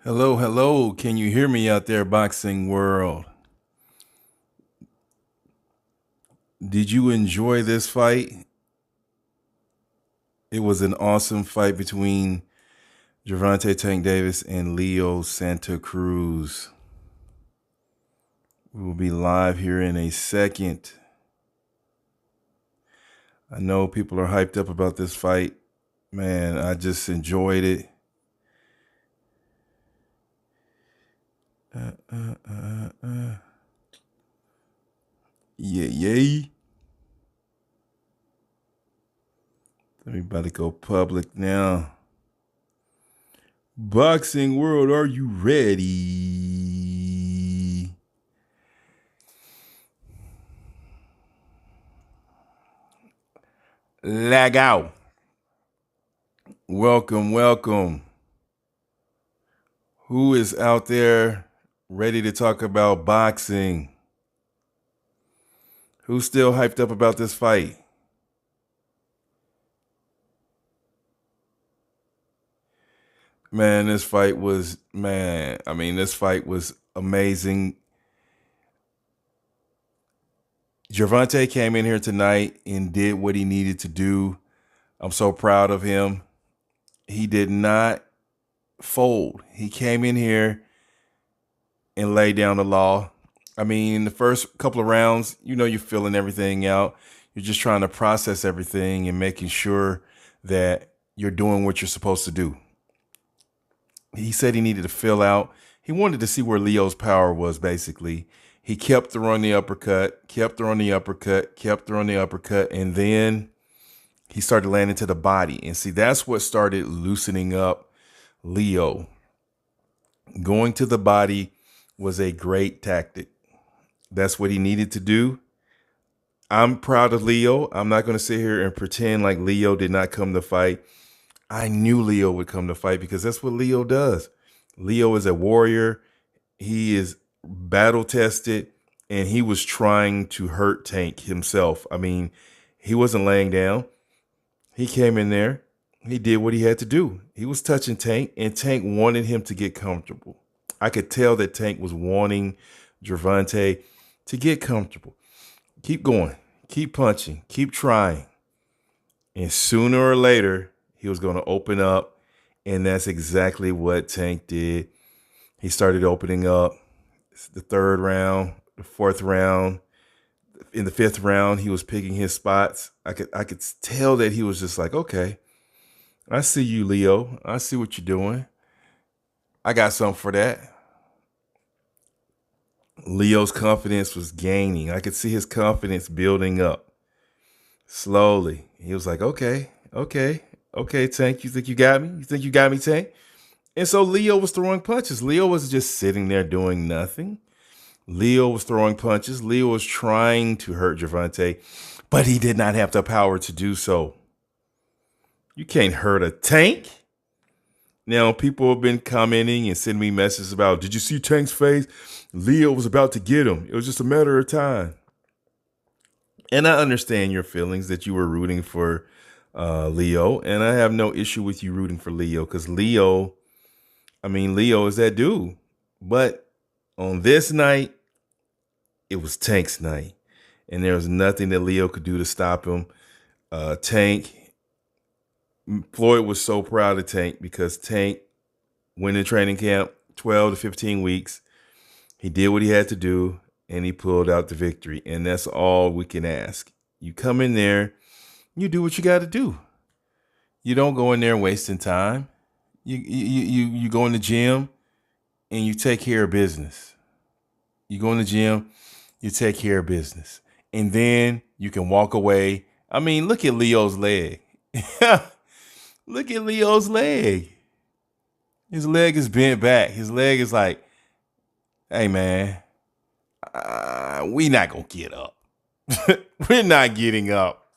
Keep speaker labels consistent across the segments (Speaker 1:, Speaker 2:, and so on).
Speaker 1: Hello, hello. Can you hear me out there, boxing world? Did you enjoy this fight? It was an awesome fight between Gervonta Tank Davis and Leo Santa Cruz. We will be live here in a second. I know people are hyped up about this fight. Man, I just enjoyed it. Yay. Everybody go public now. Boxing world, are you ready? Lag out. Welcome, welcome. Who is out there ready to talk about boxing? Who's still hyped up about this fight? Man, this fight was amazing. Gervonta came in here tonight and did what he needed to do. I'm so proud of him. He did not fold. He came in here and laid down the law. I mean, the first couple of rounds, you're filling everything out. You're just trying to process everything and making sure that you're doing what you're supposed to do. He said he needed to fill out. He wanted to see where Leo's power was, basically. He kept throwing the uppercut, and then he started landing to the body. And see, that's what started loosening up Leo. Going to the body was a great tactic. That's what he needed to do. I'm proud of Leo. I'm not going to sit here and pretend like Leo did not come to fight. I knew Leo would come to fight because that's what Leo does. Leo is a warrior. He is battle tested, and he was trying to hurt Tank himself. I mean, he wasn't laying down. He came in there. He did what he had to do. He was touching Tank, and Tank wanted him to get comfortable. I could tell that Tank was wanting Gervonta to get comfortable. Keep going. Keep punching. Keep trying. And sooner or later, he was going to open up, and that's exactly what Tank did. He started opening up. The third round, the fourth round. In the fifth round, he was picking his spots. I could tell that he was just like, okay, I see you, Leo. I see what you're doing. I got something for that. Leo's confidence was gaining. I could see his confidence building up slowly. He was like, okay, Tank, you think you got me? You think you got me, Tank? And so Leo was throwing punches. Leo was just sitting there doing nothing. Leo was throwing punches. Leo was trying to hurt Gervonta, but he did not have the power to do so. You can't hurt a Tank. Now, people have been commenting and sending me messages about, did you see Tank's face? Leo was about to get him. It was just a matter of time. And I understand your feelings that you were rooting for Leo, and I have no issue with you rooting for Leo because Leo is that dude. But on this night, it was Tank's night, and there was nothing that Leo could do to stop him. Floyd was so proud of Tank because Tank went in training camp 12 to 15 weeks. He did what he had to do, and he pulled out the victory, and that's all we can ask. You come in there, you do what you got to do. You don't go in there wasting time. You go in the gym and you take care of business. You go in the gym, you take care of business. And then you can walk away. I mean, look at Leo's leg. Look at Leo's leg. His leg is bent back. His leg is like, hey, man, we not going to get up. We're not getting up.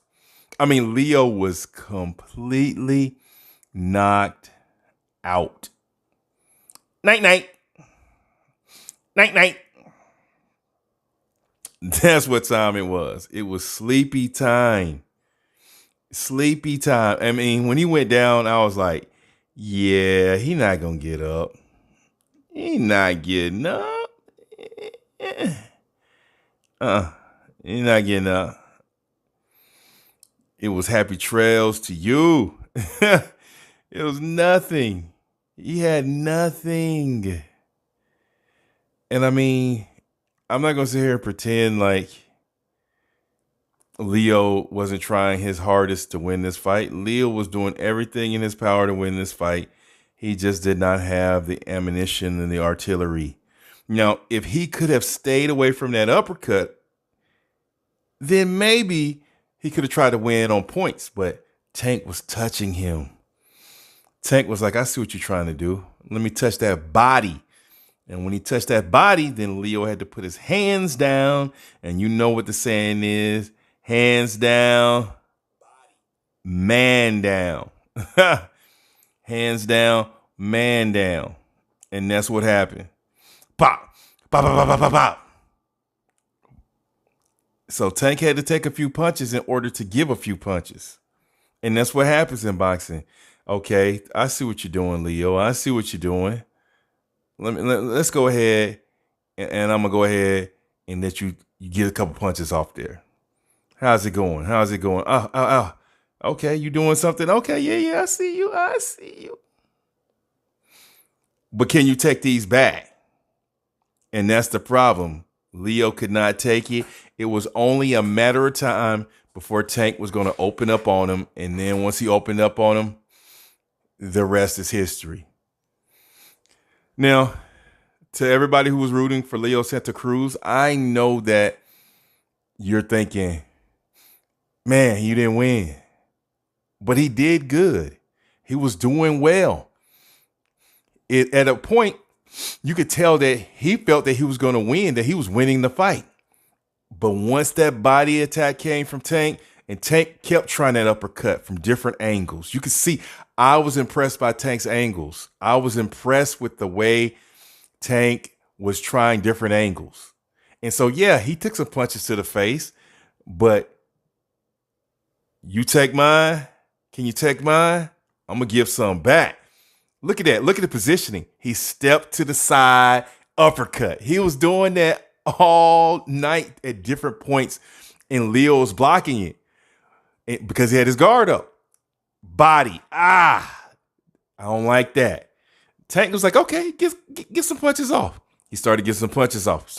Speaker 1: I mean, Leo was completely knocked out. Night, night. Night, night. That's what time it was. It was sleepy time. Sleepy time. I mean, when he went down, I was like, yeah, he not going to get up. He not getting up. Uh, he not getting up. It was happy trails to you. It was nothing. He had nothing. And I mean, I'm not going to sit here and pretend like Leo wasn't trying his hardest to win this fight. Leo was doing everything in his power to win this fight. He just did not have the ammunition and the artillery. Now, if he could have stayed away from that uppercut, then maybe he could have tried to win on points, but Tank was touching him. Tank was like, I see what you're trying to do. Let me touch that body. And when he touched that body, then Leo had to put his hands down. And you know what the saying is, hands down, man down. Hands down, man down. And that's what happened. Pop, pop, pop, pop, pop, pop, pop. So Tank had to take a few punches in order to give a few punches. And that's what happens in boxing. Okay, I see what you're doing, Leo. I see what you're doing. Let's go ahead, and I'm gonna go ahead and let you get a couple punches off there. How's it going? How's it going? Oh. Okay, you doing something? Okay, yeah, I see you. But can you take these back? And that's the problem. Leo could not take it. It was only a matter of time before Tank was going to open up on him. And then once he opened up on him, the rest is history. Now, to everybody who was rooting for Leo Santa Cruz, I know that you're thinking, man, you didn't win. But he did good. He was doing well. At a point, you could tell that he felt that he was going to win, that he was winning the fight. But once that body attack came from Tank, and Tank kept trying that uppercut from different angles, you could see I was impressed by Tank's angles. I was impressed with the way Tank was trying different angles. And so, yeah, he took some punches to the face, but you take mine. Can you take mine? I'm going to give some back. Look at that. Look at the positioning. He stepped to the side, uppercut. He was doing that all night at different points, and Leo was blocking it because he had his guard up. Body. I don't like that. Tank was like, okay, get some punches off. He started getting some punches off.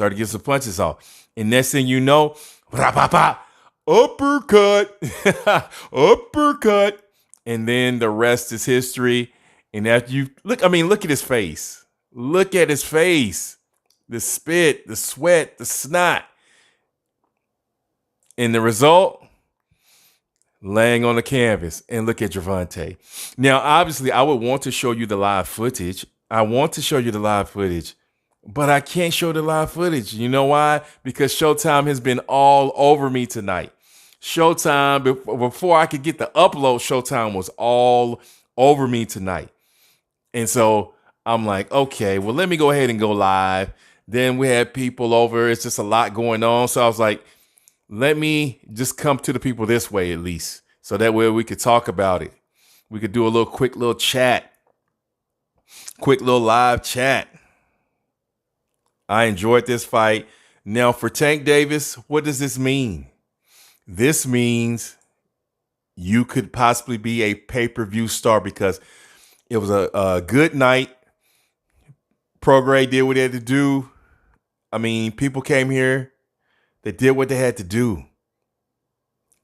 Speaker 1: And next thing you know, uppercut. Uppercut. And then the rest is history. And after you look at his face. Look at his face. The spit, the sweat, the snot. And the result, laying on the canvas. And look at Gervonta. Now, obviously, I would want to show you the live footage. But I can't show the live footage. You know why? Because Showtime has been all over me tonight. Showtime, before I could get the upload, Showtime was all over me tonight. And so I'm like, okay, well, let me go ahead and go live. Then we had people over. It's just a lot going on. So I was like, let me just come to the people this way at least. So that way we could talk about it. We could do a quick little chat. Quick little live chat. I enjoyed this fight. Now for Tank Davis, what does this mean? This means you could possibly be a pay-per-view star because it was a good night. Prograde did what they had to do. I mean, people came here. They did what they had to do.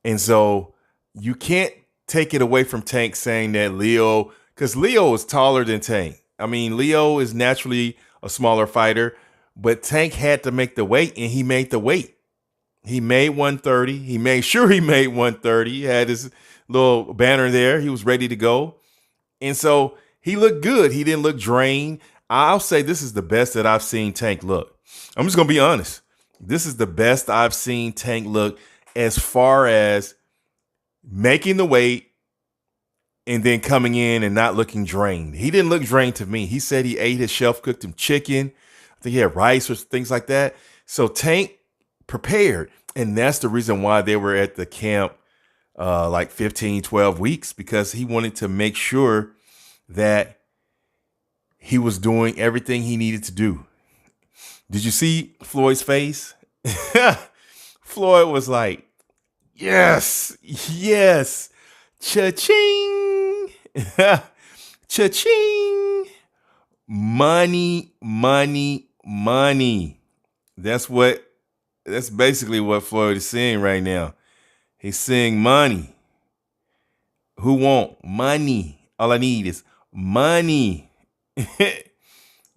Speaker 1: And so you can't take it away from Tank saying that Leo, because Leo is taller than Tank. I mean, Leo is naturally a smaller fighter, but Tank had to make the weight, and he made the weight. He made 130. He made sure he made 130. He had his little banner there. He was ready to go. And so he looked good. He didn't look drained. I'll say this is the best that I've seen Tank look. I'm just going to be honest. This is the best I've seen Tank look as far as making the weight and then coming in and not looking drained. He didn't look drained to me. He said he ate his chef-cooked him chicken. I think he had rice or things like that. So Tank prepared. And that's the reason why they were at the camp like 15, 12 weeks, because he wanted to make sure that he was doing everything he needed to do. Did you see Floyd's face? Floyd was like, yes, yes, cha-ching, cha-ching, money, money, money. That's basically what Floyd is saying right now. He's saying money. Who want money? All I need is money.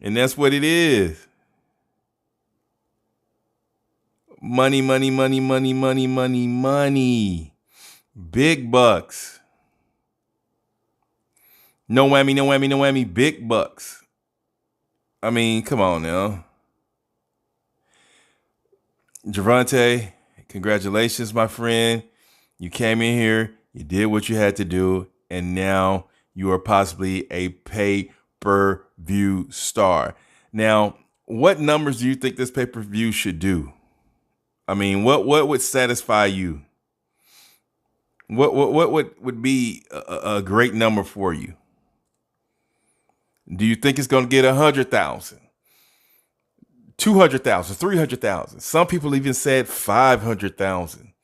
Speaker 1: And that's what it is. Money, money, money, money, money, money, money. Big bucks. No whammy, no whammy, no whammy. Big bucks. I mean, come on now. Gervonta, congratulations, my friend. You came in here, you did what you had to do, and now you are possibly a pay-per-view star. Now, what numbers do you think this pay-per-view should do? I mean, what would satisfy you? What would be a great number for you? Do you think it's going to get 100,000, 200,000, 300,000? Some people even said 500,000.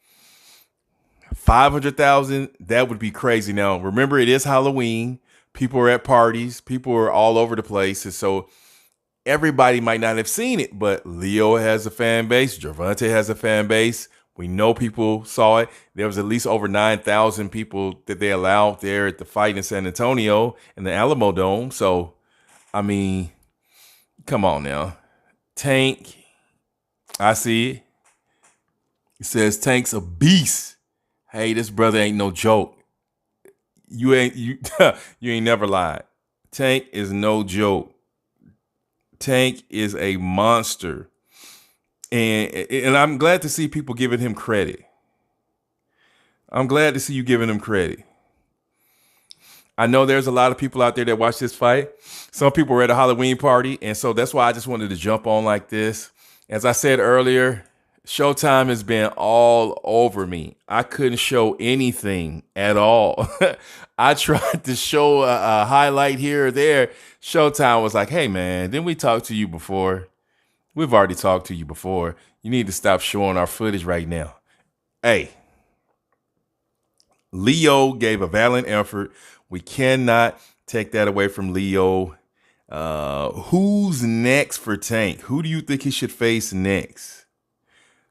Speaker 1: 500,000, that would be crazy. Now, remember, it is Halloween. People are at parties. People are all over the place. And so everybody might not have seen it, but Leo has a fan base. Gervonta has a fan base. We know people saw it. There was at least over 9,000 people that they allowed there at the fight in San Antonio in the Alamo Dome. So, I mean, come on now. Tank, I see it. It says Tank's a beast. Hey, this brother ain't no joke. You ain't never lied. Tank is no joke. Tank is a monster. And I'm glad to see people giving him credit. I'm glad to see you giving him credit. I know there's a lot of people out there that watch this fight. Some people were at a Halloween party, and so that's why I just wanted to jump on like this. As I said earlier, Showtime has been all over me. I couldn't show anything at all. I tried to show a highlight here or there. Showtime was like, hey, man, didn't we talk to you before? We've already talked to you before. You need to stop showing our footage right now. Hey, Leo gave a valiant effort. We cannot take that away from Leo. Who's next for Tank? Who do you think he should face next?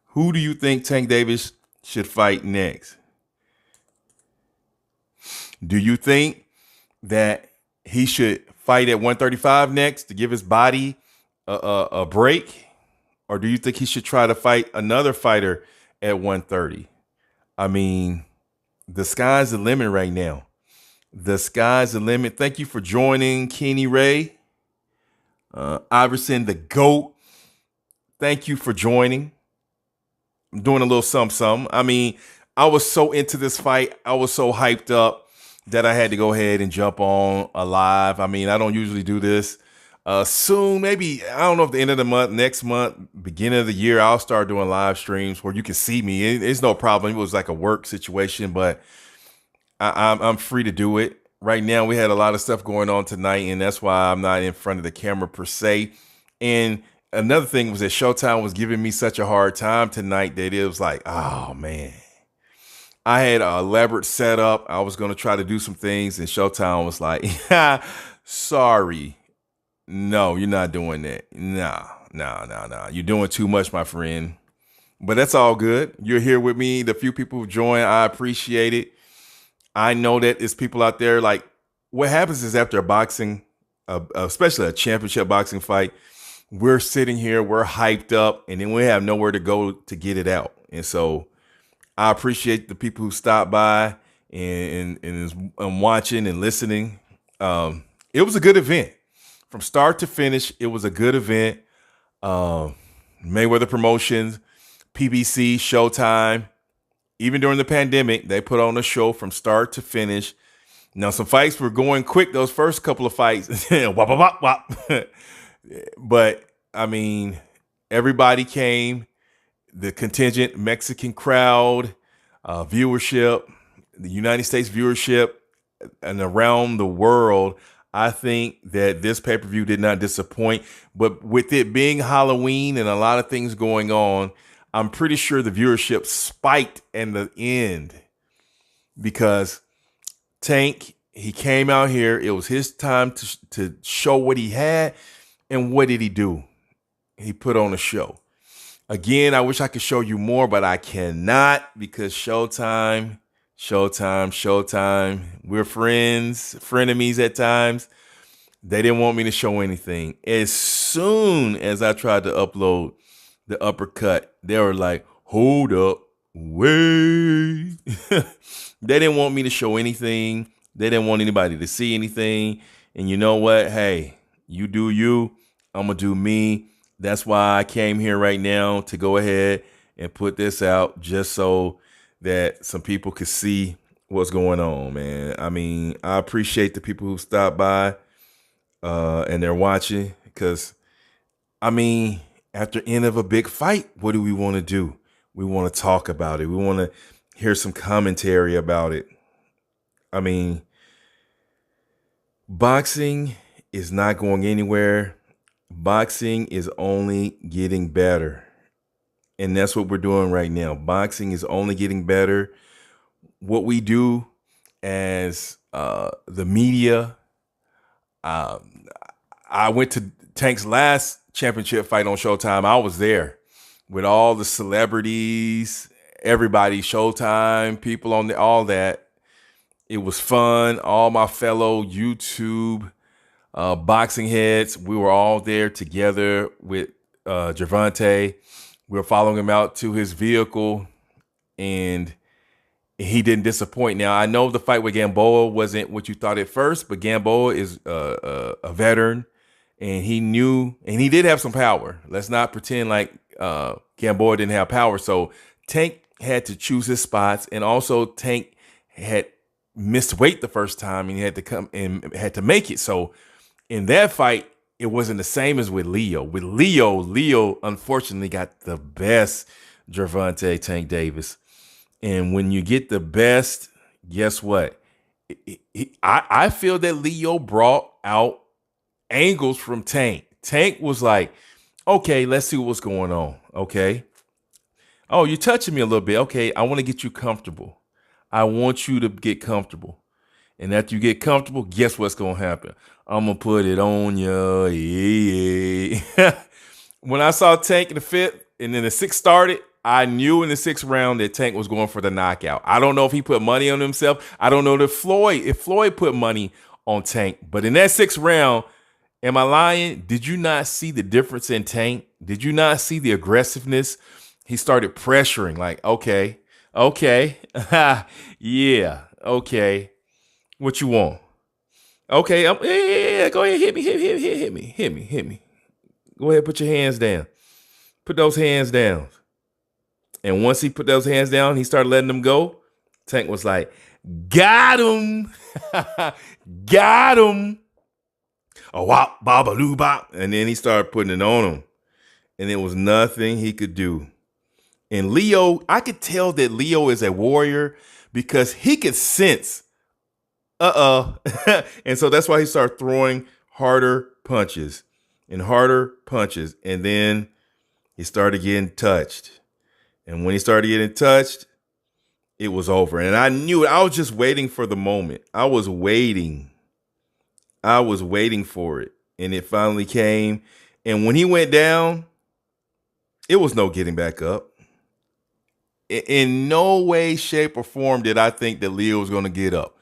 Speaker 1: Who do you think Tank Davis should fight next? Do you think that he should fight at 135 next to give his body a break? Or do you think he should try to fight another fighter at 130? I mean, the sky's the limit right now. The sky's the limit. Thank you for joining, Kenny Ray. Iverson, the GOAT. Thank you for joining. I'm doing a little something. I mean, I was so into this fight. I was so hyped up that I had to go ahead and jump on a live. I mean, I don't usually do this. Soon, maybe, I don't know if the end of the month, next month, beginning of the year, I'll start doing live streams where you can see me. It's no problem. It was like a work situation, but I'm free to do it. Right now, we had a lot of stuff going on tonight, and that's why I'm not in front of the camera per se. And another thing was that Showtime was giving me such a hard time tonight that it was like, oh, man. I had an elaborate setup. I was going to try to do some things, and Showtime was like, sorry. No, you're not doing that. No. You're doing too much, my friend. But that's all good. You're here with me. The few people who join, I appreciate it. I know that it's people out there like what happens is after a boxing, especially a championship boxing fight, we're sitting here, we're hyped up, and then we have nowhere to go to get it out. And so I appreciate the people who stop by and watching and listening. It was a good event. From start to finish, it was a good event. Mayweather Promotions, PBC, Showtime. Even during the pandemic, they put on a show from start to finish. Now, some fights were going quick. Those first couple of fights, wop, wop, wop, wop. But, I mean, everybody came. The contingent Mexican crowd, viewership, the United States viewership, and around the world, I think that this pay-per-view did not disappoint, but with it being Halloween and a lot of things going on, I'm pretty sure the viewership spiked in the end because Tank, he came out here. It was his time to show what he had. And what did he do? He put on a show. Again, I wish I could show you more, but I cannot because Showtime. We're friends, frenemies at times. They didn't want me to show anything. As soon as I tried to upload the uppercut, they were like, hold up, wait. They didn't want me to show anything. They didn't want anybody to see anything. And you know what? Hey, you do you. I'm going to do me. That's why I came here right now to go ahead and put this out just so that some people could see what's going on, man. I mean, I appreciate the people who stopped by and they're watching because, I mean, after end of a big fight, what do we want to do? We want to talk about it. We want to hear some commentary about it. I mean, boxing is not going anywhere. Boxing is only getting better. And that's what we're doing right now. Boxing is only getting better. What we do as the media, I went to Tank's last championship fight on Showtime. I was there with all the celebrities, everybody, Showtime, people on all that. It was fun. All my fellow YouTube boxing heads, we were all there together with Gervonta. We were following him out to his vehicle, and he didn't disappoint. Now, I know the fight with Gamboa wasn't what you thought at first, but Gamboa is a veteran, and he knew, and he did have some power. Let's not pretend like Gamboa didn't have power. So Tank had to choose his spots, and also Tank had missed weight the first time, and he had to come and had to make it. So in that fight, it wasn't the same as with Leo. With Leo unfortunately got the best Gervonta Tank Davis. And when you get the best, guess what? I feel that Leo brought out angles from Tank. Tank was like, okay, let's see what's going on. Okay. Oh, you're touching me a little bit. Okay, I want to get you comfortable. I want you to get comfortable. And after you get comfortable, guess what's going to happen? I'm going to put it on you. Yeah. When I saw Tank in the fifth and then the sixth started, I knew in the sixth round that Tank was going for the knockout. I don't know if he put money on himself. I don't know if Floyd put money on Tank. But in that sixth round, am I lying? Did you not see the difference in Tank? Did you not see the aggressiveness? He started pressuring like, okay, yeah, okay. What you want? Okay, yeah, go ahead, hit me. Go ahead, put your hands down. Put those hands down. And once he put those hands down, he started letting them go. Tank was like, got him. Got him. A wop, bop, a loo, bop. And then he started putting it on him. And there was nothing he could do. And Leo, I could tell that Leo is a warrior because he could sense, and so that's why he started throwing harder punches. And then he started getting touched. And when he started getting touched, it was over. And I knew it. I was just waiting for the moment. I was waiting for it. And it finally came. And when he went down, it was no getting back up. In no way, shape, or form did I think that Leo was going to get up.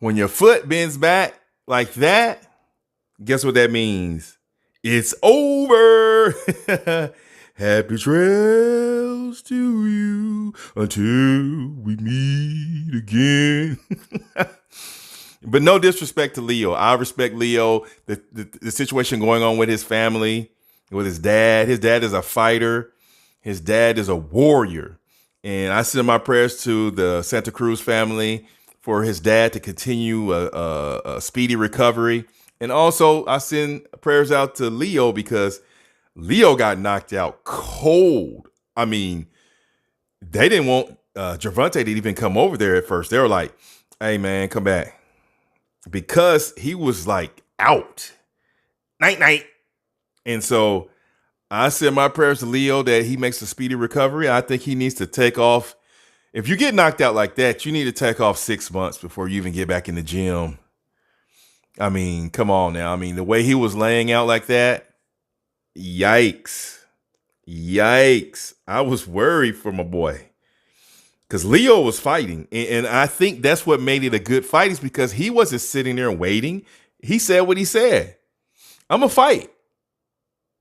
Speaker 1: When your foot bends back like that, guess what that means? It's over. Happy trails to you until we meet again. But no disrespect to Leo. I respect Leo. The situation going on with his family, with his dad. His dad is a fighter. His dad is a warrior. And I send my prayers to the Santa Cruz family for his dad to continue a speedy recovery. And also, I send prayers out to Leo because Leo got knocked out cold. I mean, they didn't want Gervonta to even come over there at first. They were like, hey, man, come back. Because he was like out. Night, night. And so I said my prayers to Leo that he makes a speedy recovery. I think he needs to take off. If you get knocked out like that, you need to take off 6 months before you even get back in the gym. I mean, come on now. I mean, the way he was laying out like that, yikes. Yikes. I was worried for my boy because Leo was fighting. And I think that's what made it a good fight is because he wasn't sitting there waiting. He said what he said. I'm going to fight.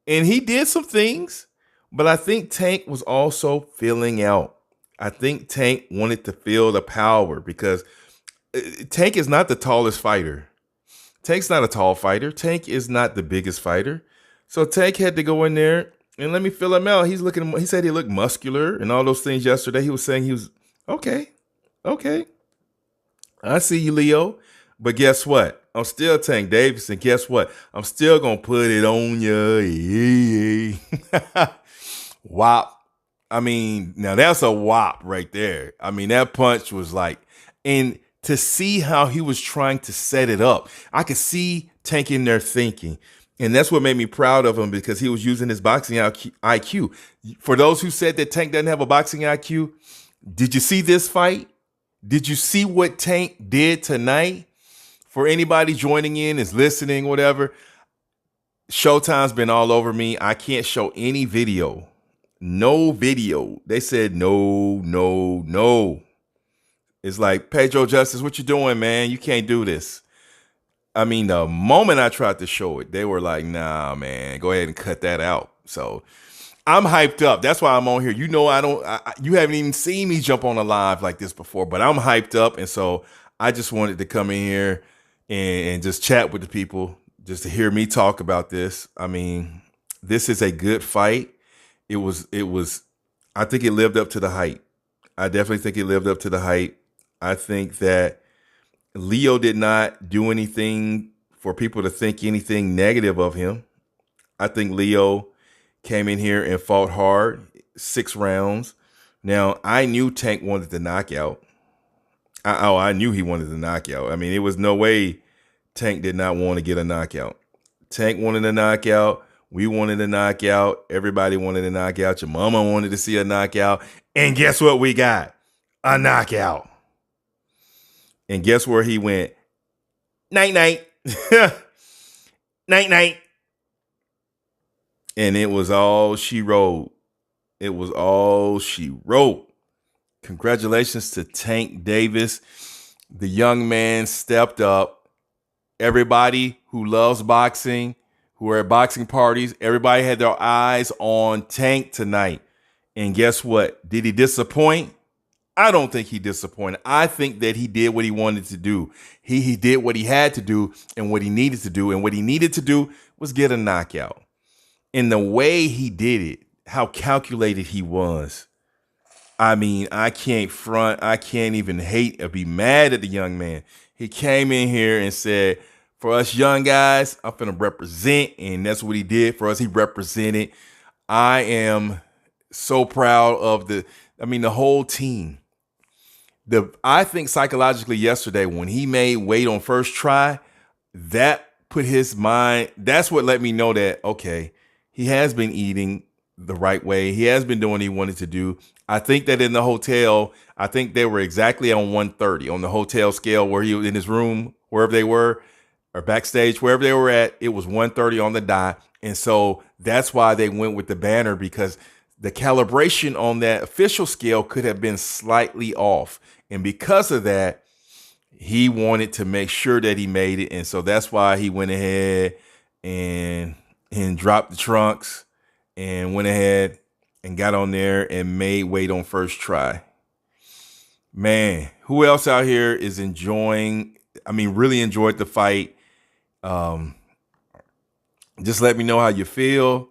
Speaker 1: And he did some things, but I think Tank was also filling out. I think Tank wanted to feel the power because Tank is not the tallest fighter. Tank's not a tall fighter. Tank is not the biggest fighter. So Tank had to go in there and let me fill him out. He said he looked muscular and all those things yesterday. He was saying he was okay. I see you, Leo. But guess what? I'm still Tank Davis. And guess what? I'm still going to put it on you. Whop. I mean, now that's a whop right there. I mean, that punch was like, and to see how he was trying to set it up, I could see Tank in there thinking. And that's what made me proud of him because he was using his boxing IQ. For those who said that Tank doesn't have a boxing IQ, did you see this fight? Did you see what Tank did tonight? For anybody joining in, is listening, whatever, Showtime's been all over me. I can't show any video. No video. They said no. It's like, Pedro Justice, what you doing, man? You can't do this. I mean, the moment I tried to show it, they were like, nah, man, go ahead and cut that out. So I'm hyped up. That's why I'm on here. You know, you haven't even seen me jump on a live like this before, but I'm hyped up. And so I just wanted to come in here and just chat with the people, just to hear me talk about this. I mean, this is a good fight. I think it lived up to the hype. I definitely think it lived up to the hype. I think that Leo did not do anything for people to think anything negative of him. I think Leo came in here and fought hard, 6 rounds. Now, I knew Tank wanted the knockout. I knew he wanted the knockout. I mean, it was no way Tank did not want to get a knockout. Tank wanted a knockout. We wanted a knockout. Everybody wanted a knockout. Your mama wanted to see a knockout. And guess what we got? A knockout. And guess where he went? Night, night. Night, night. And it was all she wrote. It was all she wrote. Congratulations to Tank Davis. The young man stepped up. Everybody who loves boxing, who are at boxing parties, everybody had their eyes on Tank tonight. And guess what? Did he disappoint? I don't think he disappointed. I think that he did what he wanted to do. He did what he had to do and what he needed to do. And what he needed to do was get a knockout. And the way he did it, how calculated he was. I mean, I can't front. I can't even hate or be mad at the young man. He came in here and said, for us young guys, I'm going to represent. And that's what he did for us. He represented. I am so proud of the whole team. I think psychologically yesterday when he made weight on first try, that put his mind, that's what let me know that, okay, he has been eating the right way. He has been doing what he wanted to do. I think that in the hotel, I think they were exactly on 130 on the hotel scale where he was in his room, wherever they were, or backstage, wherever they were at, it was 130 on the dot. And so that's why they went with the banner, because the calibration on that official scale could have been slightly off. And because of that, he wanted to make sure that he made it. And so that's why he went ahead and dropped the trunks and went ahead and got on there and made weight on first try. Man, who else out here is really enjoyed the fight? Just let me know how you feel.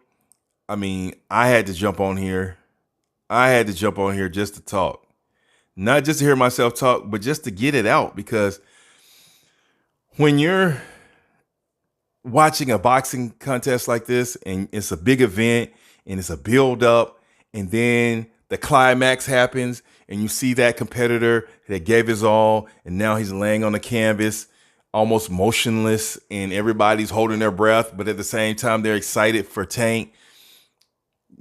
Speaker 1: I mean, I had to jump on here. Just to talk. Not just to hear myself talk, but just to get it out. Because when you're watching a boxing contest like this, and it's a big event, and it's a build up, and then the climax happens, and you see that competitor that gave his all, and now he's laying on the canvas. almost motionless, and everybody's holding their breath, but at the same time, they're excited for Tank.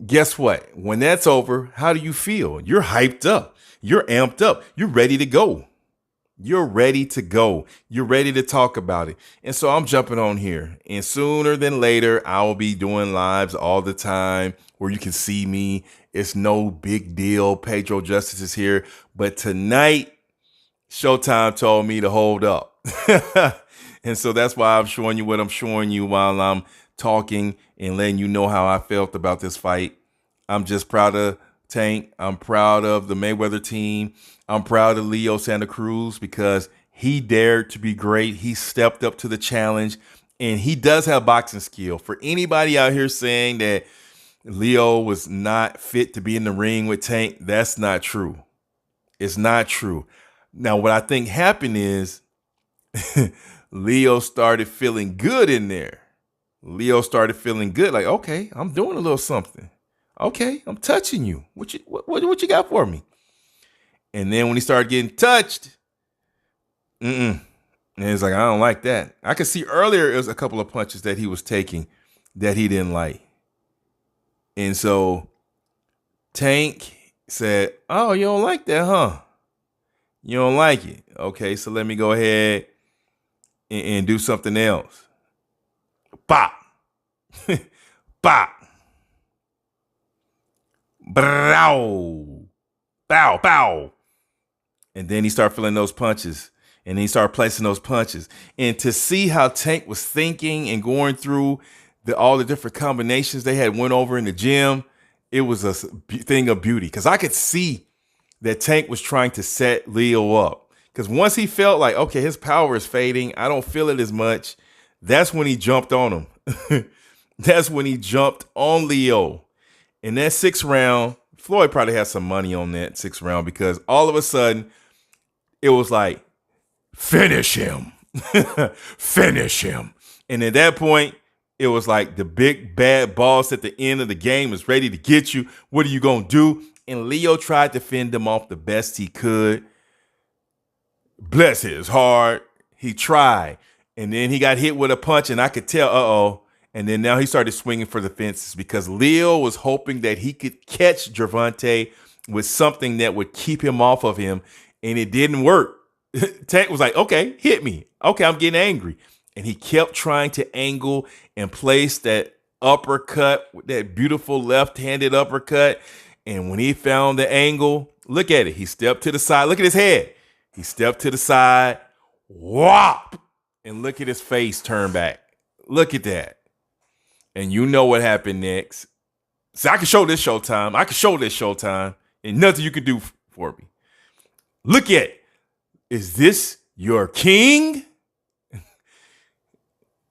Speaker 1: Guess what? When that's over, how do you feel? You're hyped up. You're amped up. You're ready to go. You're ready to go. You're ready to talk about it. And so I'm jumping on here. And sooner than later, I will be doing lives all the time where you can see me. It's no big deal. Pedro Justice is here. But tonight, Showtime told me to hold up. And so that's why I'm showing you what I'm showing you while I'm talking and letting you know how I felt about this fight. I'm just proud of Tank. I'm proud of the Mayweather team. I'm proud of Leo Santa Cruz because he dared to be great. He stepped up to the challenge, and he does have boxing skill. For anybody out here saying that Leo was not fit to be in the ring with Tank, that's not true. It's not true. Now, what I think happened is Leo started feeling good in there. Leo started feeling good, like, okay, I'm doing a little something. Okay, I'm touching you. What you got for me? And then when he started getting touched, and it's like, I don't like that. I could see earlier it was a couple of punches that he was taking that he didn't like. And so Tank said, oh, you don't like that, huh? You don't like it. Okay, so let me go ahead and do something else. Bop. Bop. Bow. Bow, bow. And then he started feeling those punches. And then he started placing those punches. And to see how Tank was thinking and going through all the different combinations they had went over in the gym, it was a thing of beauty. Because I could see that Tank was trying to set Leo up. Because once he felt like, okay, his power is fading, I don't feel it as much, that's when he jumped on him. That's when he jumped on Leo. In that 6th round, Floyd probably had some money on that 6th round because all of a sudden, it was like, finish him. Finish him. And at that point, it was like the big bad boss at the end of the game is ready to get you. What are you going to do? And Leo tried to fend him off the best he could. Bless his heart. He tried. And then he got hit with a punch, and I could tell, uh-oh. And then now he started swinging for the fences because Leo was hoping that he could catch Gervonta with something that would keep him off of him, and it didn't work. Tank was like, okay, hit me. Okay, I'm getting angry. And he kept trying to angle and place that uppercut, that beautiful left-handed uppercut. And when he found the angle, look at it. He stepped to the side. Look at his head. He stepped to the side. Whop! And look at his face turn back. Look at that. And you know what happened next. So I can show this Showtime. I can show this Showtime. And nothing you can do for me. Look at it. Is this your king?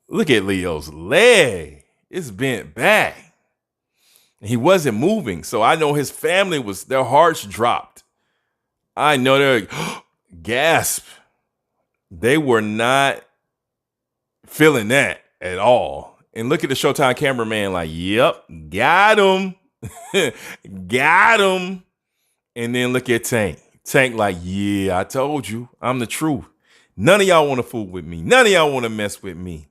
Speaker 1: Look at Leo's leg. It's bent back. He wasn't moving. So I know his family their hearts dropped. I know they're gasp. They were not feeling that at all. And look at the Showtime cameraman like, yep, got him. Got him. And then look at Tank. Tank like, yeah, I told you. I'm the truth. None of y'all want to fool with me. None of y'all want to mess with me.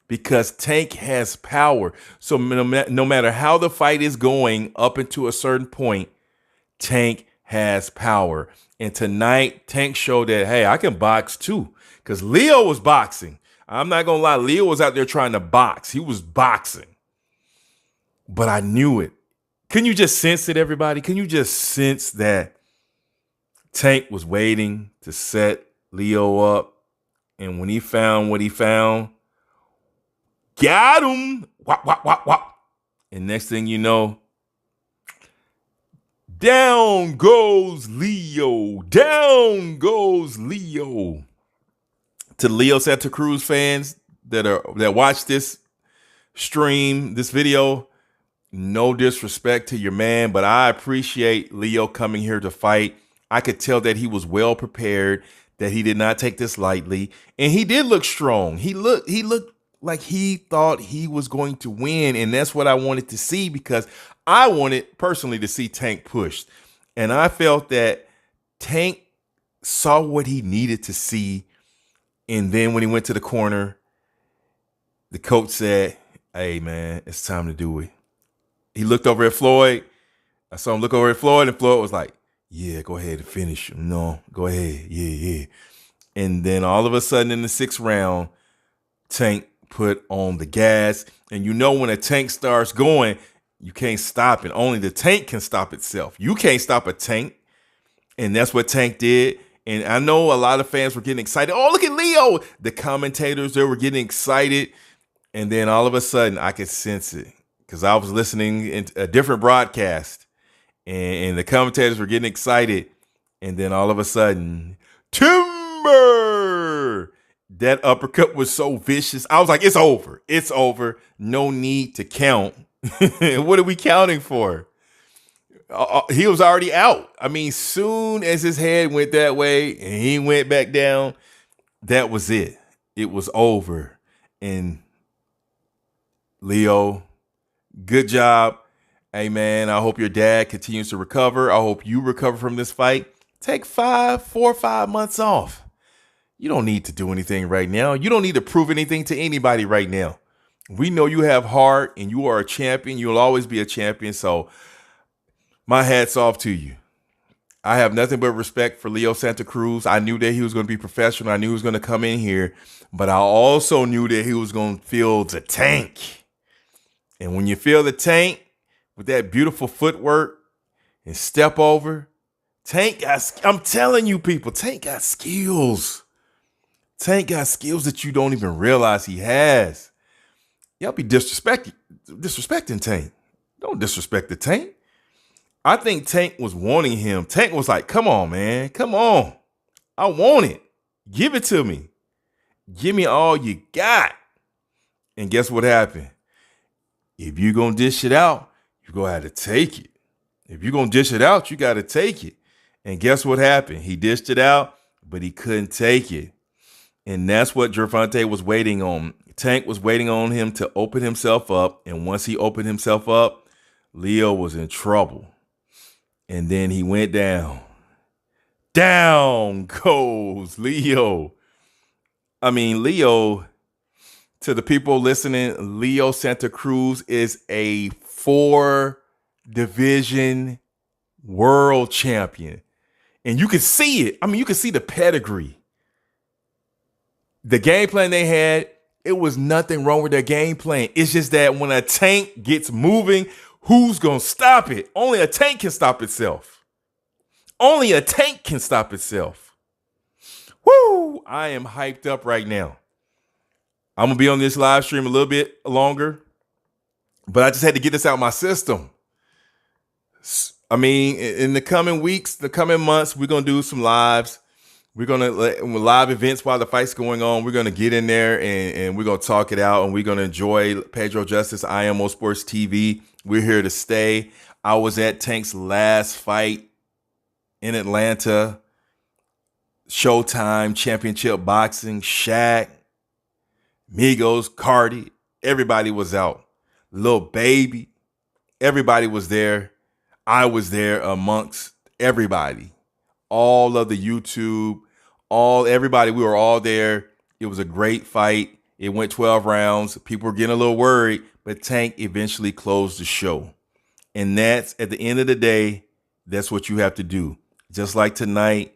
Speaker 1: Because Tank has power. So no matter how the fight is going up into a certain point, Tank has power. And tonight, Tank showed that, hey, I can box too. Because Leo was boxing. I'm not going to lie. Leo was out there trying to box. He was boxing. But I knew it. Can you just sense it, everybody? Can you just sense that Tank was waiting to set Leo up? And when he found what he found, got him. Wop, wop, wop, wop. And next thing you know, down goes Leo. Down goes Leo. To Leo Santa Cruz fans that watch this stream, this video, no disrespect to your man, but I appreciate Leo coming here to fight. I could tell that he was well prepared, that he did not take this lightly, and he did look strong. He looked like he thought he was going to win, and that's what I wanted to see because I wanted personally to see Tank pushed. And I felt that Tank saw what he needed to see And then when he went to the corner, the coach said, "Hey, man, it's time to do it." He looked over at Floyd. I saw him look over at Floyd, and Floyd was like, "Yeah, go ahead and finish him. No, go ahead. Yeah." And then all of a sudden in the 6th round, Tank put on the gas. And you know when a tank starts going, you can't stop it. Only the tank can stop itself. You can't stop a tank. And that's what Tank did. And I know a lot of fans were getting excited. Oh, look at Leo. The commentators, they were getting excited. And then all of a sudden, I could sense it because I was listening in a different broadcast. And the commentators were getting excited. And then all of a sudden, Timber! That uppercut was so vicious. I was like, it's over. It's over. No need to count. What are we counting for? He was already out. I mean, soon as his head went that way and he went back down, that was it. It was over. And Leo, good job. Hey, man, I hope your dad continues to recover. I hope you recover from this fight. Take 4 or 5 months off. You don't need to do anything right now. You don't need to prove anything to anybody right now. We know you have heart and you are a champion. You'll always be a champion. So my hat's off to you. I have nothing but respect for Leo Santa Cruz. I knew that he was going to be professional. I knew he was going to come in here, but I also knew that he was going to feel the tank. And when you feel the tank with that beautiful footwork and step over, Tank got, I'm telling you people, Tank got skills. Tank got skills that you don't even realize he has. Y'all be disrespecting Tank. Don't disrespect the Tank. I think Tank was wanting him. Tank was like, come on, man. Come on. I want it. Give it to me. Give me all you got. And guess what happened? If you're going to dish it out, you're going to have to take it. If you're going to dish it out, you got to take it. And guess what happened? He dished it out, but he couldn't take it. And that's what Gervonta was waiting on. Tank was waiting on him to open himself up. And once he opened himself up, Leo was in trouble. And then he went down. Down goes Leo. I mean, Leo, to the people listening, Leo Santa Cruz is a 4-division world champion. And you can see it. I mean, you can see the pedigree. The game plan they had, it was nothing wrong with their game plan. It's just that when a tank gets moving, who's going to stop it? Only a tank can stop itself. Only a tank can stop itself. Woo! I am hyped up right now. I'm going to be on this live stream a little bit longer, but I just had to get this out of my system. I mean, in the coming weeks, the coming months, we're going to do some lives. We're going to live events while the fight's going on. We're going to get in there and we're going to talk it out, and we're going to enjoy Pedro Justice, IMO Sports TV. We're here to stay. I was at Tank's last fight in Atlanta. Showtime, Championship Boxing, Shaq, Migos, Cardi. Everybody was out. Lil Baby. Everybody was there. I was there amongst everybody. All of the YouTube, everybody, we were all there. It was a great fight. It went 12 rounds. People were getting a little worried, but Tank eventually closed the show. And that's, at the end of the day, that's what you have to do. Just like tonight,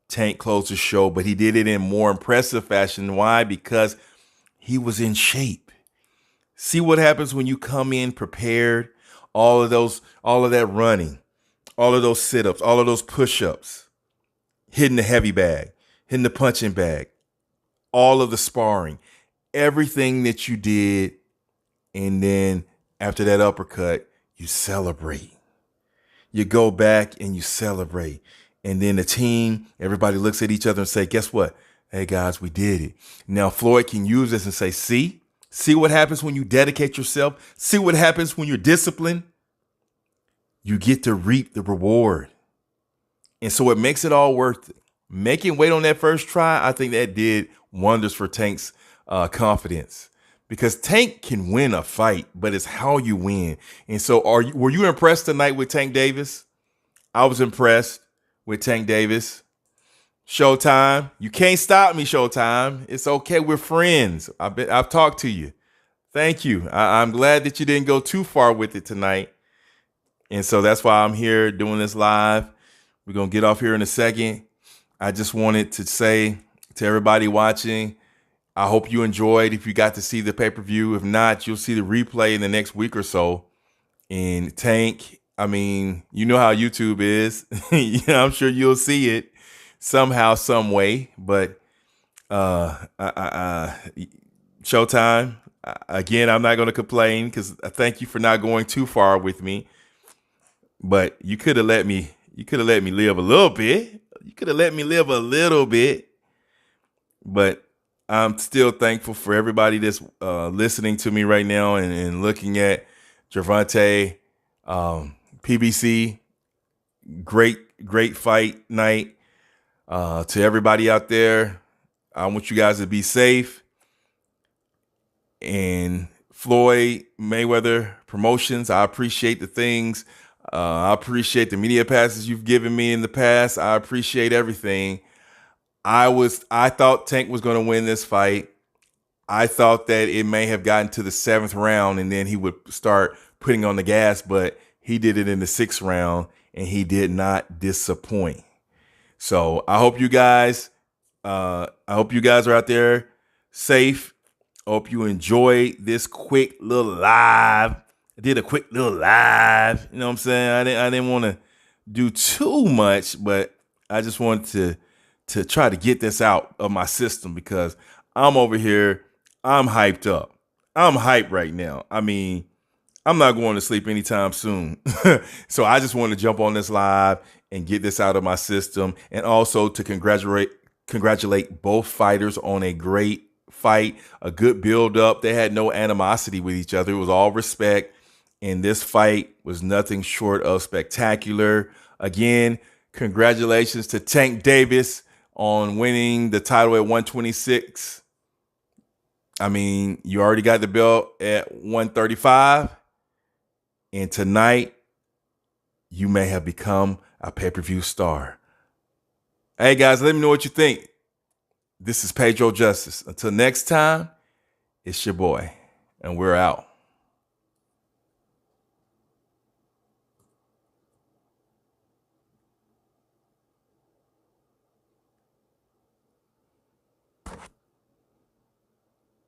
Speaker 1: Tank closed the show, but he did it in more impressive fashion. Why? Because he was in shape. See what happens when you come in prepared. All of that running, all of those sit-ups, all of those push-ups, hitting the heavy bag, hitting the punching bag, all of the sparring, everything that you did. And then after that uppercut, you celebrate. You go back and you celebrate. And then the team, everybody looks at each other and say, guess what? Hey, guys, we did it. Now, Floyd can use this and say, see what happens when you dedicate yourself. See what happens when you're disciplined. You get to reap the reward. And so it makes it all worth it. Making weight on that first try, I think that did wonders for Tank's confidence. Because Tank can win a fight, but it's how you win. And so were you impressed tonight with Tank Davis? I was impressed with Tank Davis. Showtime. You can't stop me, Showtime. It's okay. We're friends. I've talked to you. Thank you. I'm glad that you didn't go too far with it tonight. And so that's why I'm here doing this live. We're going to get off here in a second. I just wanted to say to everybody watching, I hope you enjoyed. If you got to see the pay-per-view, if not, you'll see the replay in the next week or so. And Tank, I mean, you know how YouTube is. I'm sure you'll see it somehow, some way. But Showtime, again, I'm not going to complain because I thank you for not going too far with me. But you could have let me live a little bit. You could have let me live a little bit. But I'm still thankful for everybody that's listening to me right now and looking at Gervonta, PBC. Great fight night. To everybody out there, I want you guys to be safe. And Floyd Mayweather Promotions, I appreciate the things. I appreciate the media passes you've given me in the past. I appreciate everything. I thought Tank was going to win this fight. I thought that it may have gotten to the 7th round and then he would start putting on the gas, but he did it in the 6th round and he did not disappoint. So I hope you guys are out there safe. I hope you enjoyed this quick little live. I did a quick little live. You know what I'm saying? I didn't want to do too much, but I just wanted to try to get this out of my system because I'm over here. I'm hyped up. I'm hyped right now. I mean, I'm not going to sleep anytime soon. So I just want to jump on this live and get this out of my system. And also to congratulate both fighters on a great fight, a good build up. They had no animosity with each other. It was all respect. And this fight was nothing short of spectacular. Again, congratulations to Tank Davis on winning the title at 126. I mean, you already got the belt at 135. And tonight, you may have become a pay-per-view star. Hey, guys, let me know what you think. This is Pedro Justice. Until next time, it's your boy, and we're out.